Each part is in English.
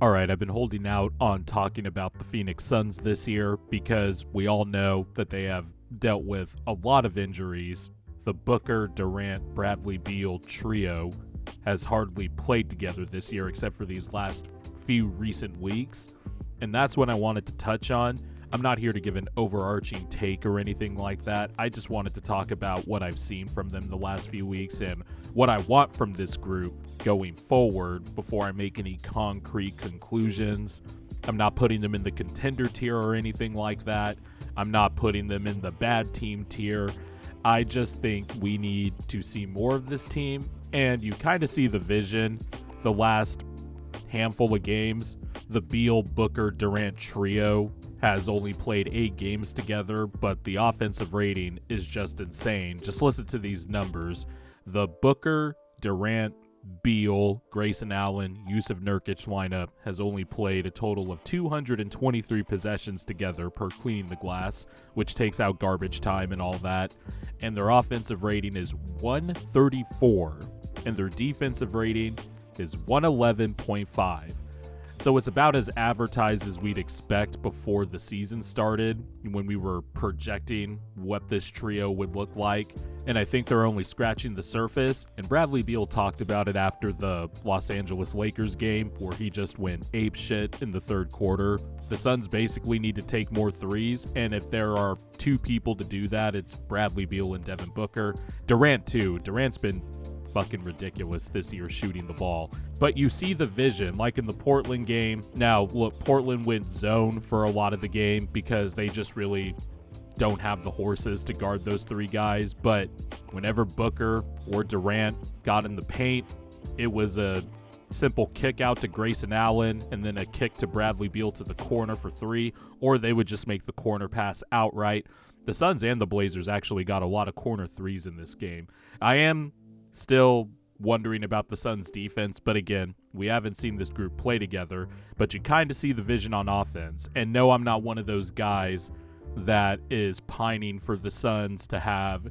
All right, I've been holding out on talking about the Phoenix Suns this year because we all know that they have dealt with a lot of injuries. The Booker-Durant, Bradley Beal trio has hardly played together this year except for these last few recent weeks, and that's what I wanted to touch on. I'm not here to give an overarching take or anything like that. I just wanted to talk about what I've seen from them the last few weeks and what I want from this group going forward before I make any concrete conclusions. I'm not putting them in the contender tier or anything like that. I'm not putting them in the bad team tier. I just think we need to see more of this team, and you kind of see the vision the last handful of games. The Beal-Booker-Durant trio has only played 8 games together, but the offensive rating is just insane. Just listen to these numbers. The Booker, Durant, Beal, Grayson Allen, Yusuf Nurkic lineup has only played a total of 223 possessions together per cleaning the glass, which takes out garbage time and all that. And their offensive rating is 134, and their defensive rating is 111.5. So it's about as advertised as we'd expect before the season started when we were projecting what this trio would look like. And I think they're only scratching the surface. And Bradley Beal talked about it after the Los Angeles Lakers game where he just went apeshit in the third quarter. The Suns basically need to take more threes. And if there are 2 people to do that, it's Bradley Beal and Devin Booker. Durant too. Durant's been fucking ridiculous this year shooting the ball. But you see the vision, like in the Portland game. Now, look, Portland went zone for a lot of the game because they just really don't have the horses to guard those 3 guys. But whenever Booker or Durant got in the paint, it was a simple kick out to Grayson Allen and then a kick to Bradley Beal to the corner for 3, or they would just make the corner pass outright. The Suns and the Blazers actually got a lot of corner threes in this game. I am still wondering about the Suns' defense, but again, we haven't seen this group play together, but you kind of see the vision on offense. And no, I'm not one of those guys that is pining for the Suns to have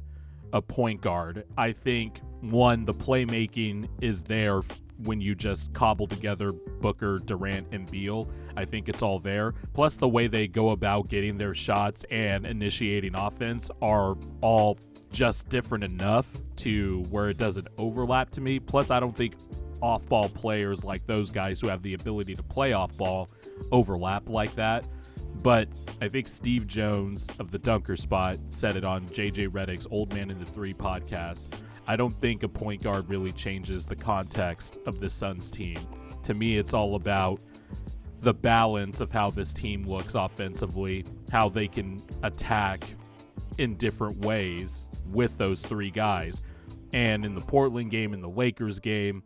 a point guard. I think, one, the playmaking is there when you just cobble together Booker, Durant, and Beal. I think it's all there. Plus, the way they go about getting their shots and initiating offense are all just different enough to where it doesn't overlap to me. Plus, I don't think off-ball players like those guys who have the ability to play off-ball overlap like that. But I think Steve Jones of the Dunker Spot said it on JJ Redick's Old Man in the 3 podcast. I don't think a point guard really changes the context of the Suns team. To me, it's all about the balance of how this team looks offensively, how they can attack in different ways with those 3 guys. And in the Portland game, in the Lakers game,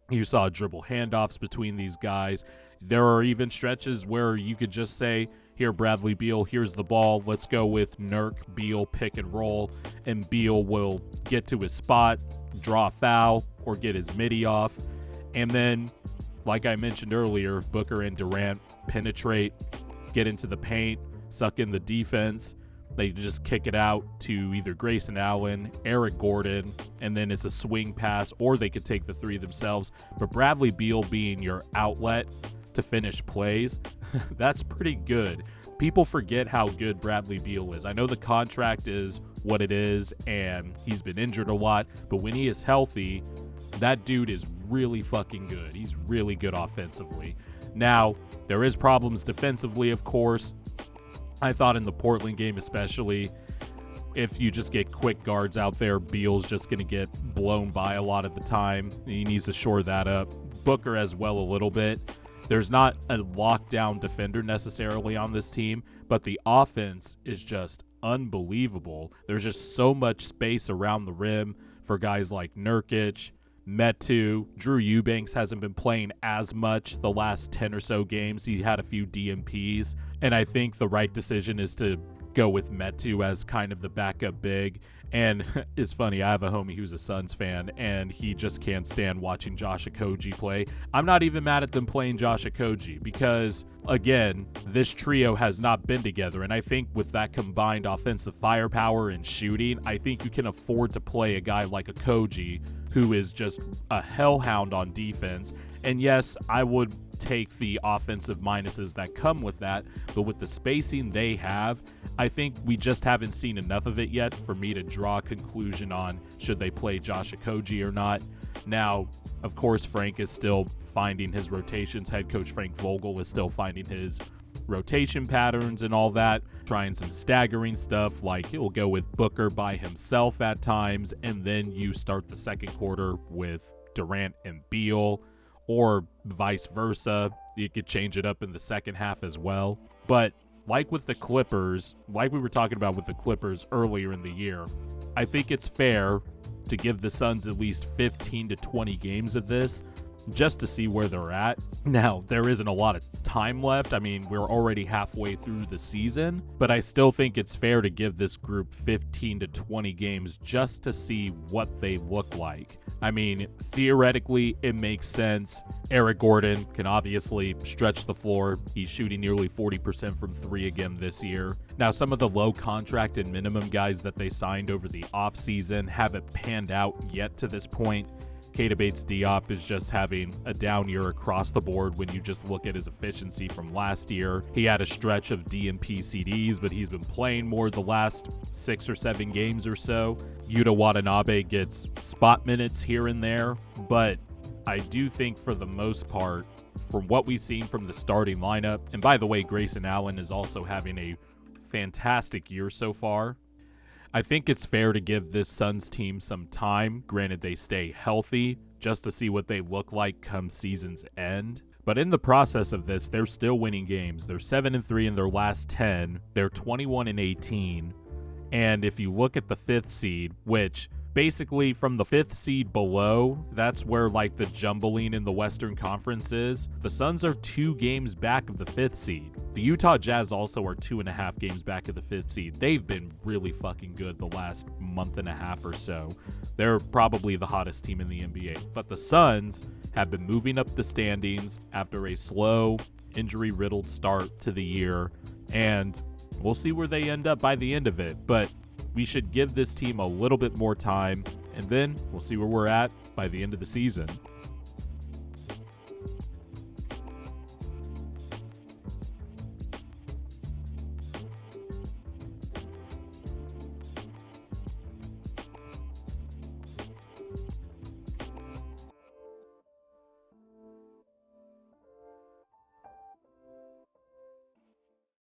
you saw dribble handoffs between these guys. There are even stretches where you could just say, here, Bradley Beal, here's the ball. Let's go with Nurk, Beal, pick and roll. And Beal will get to his spot, draw a foul, or get his midi off. And then, like I mentioned earlier, Booker and Durant penetrate, get into the paint, suck in the defense. They just kick it out to either Grayson Allen, Eric Gordon, and then it's a swing pass, or they could take the 3 themselves. But Bradley Beal being your outlet to finish plays, that's pretty good. People forget how good Bradley Beal is. I know the contract is what it is, and he's been injured a lot, but when he is healthy, that dude is really fucking good. He's really good offensively. Now, there is problems defensively, of course. I thought in the Portland game especially, if you just get quick guards out there, Beal's just going to get blown by a lot of the time. He needs to shore that up. Booker as well a little bit. There's not a lockdown defender necessarily on this team, but the offense is just unbelievable. There's just so much space around the rim for guys like Nurkic, Metu. Drew Eubanks hasn't been playing as much the last 10 or so games. He had a few DMPs, and I think the right decision is to go with Metu as kind of the backup big. And it's funny, I have a homie who's a Suns fan, and he just can't stand watching Josh Okogie play. I'm not even mad at them playing Josh Okogie because, again, this trio has not been together. And I think with that combined offensive firepower and shooting, I think you can afford to play a guy like Okogie, who is just a hellhound on defense. And yes, I would take the offensive minuses that come with that, but with the spacing they have, I think we just haven't seen enough of it yet for me to draw a conclusion on should they play Josh Okogie or not. Now, of course, Frank is still finding his rotations. Head coach Frank Vogel is still finding his rotation patterns and all that, trying some staggering stuff, like he'll go with Booker by himself at times, and then you start the second quarter with Durant and Beal, or vice versa. You could change it up in the second half as well. But like with the Clippers, like we were talking about with the Clippers earlier in the year, I think it's fair to give the Suns at least 15 to 20 games of this just to see where they're at. Now, there isn't a lot of time left. I mean, we're already halfway through the season, but I still think it's fair to give this group 15 to 20 games just to see what they look like. I mean, theoretically, it makes sense. Eric Gordon can obviously stretch the floor. He's shooting nearly 40% from three again this year. Now, some of the low contract and minimum guys that they signed over the offseason haven't panned out yet to this point. Keita Bates-Diop is just having a down year across the board when you just look at his efficiency from last year. He had a stretch of DNP CDs, but he's been playing more the last 6 or 7 games or so. Yuta Watanabe gets spot minutes here and there, but I do think for the most part, from what we've seen from the starting lineup, and by the way, Grayson Allen is also having a fantastic year so far, I think it's fair to give this Suns team some time, granted they stay healthy, just to see what they look like come season's end. But in the process of this, they're still winning games. They're 7-3 in their last 10. They're 21-18. And if you look at the 5th seed, which basically from the 5th seed below, that's where like the jumbling in the Western Conference is. The Suns are 2 games back of the 5th seed. The Utah Jazz also are 2.5 games back of the 5th seed. They've been really fucking good the last month and a half or so. They're probably the hottest team in the NBA. But the Suns have been moving up the standings after a slow, injury-riddled start to the year, and we'll see where they end up by the end of it. But we should give this team a little bit more time, and then we'll see where we're at by the end of the season.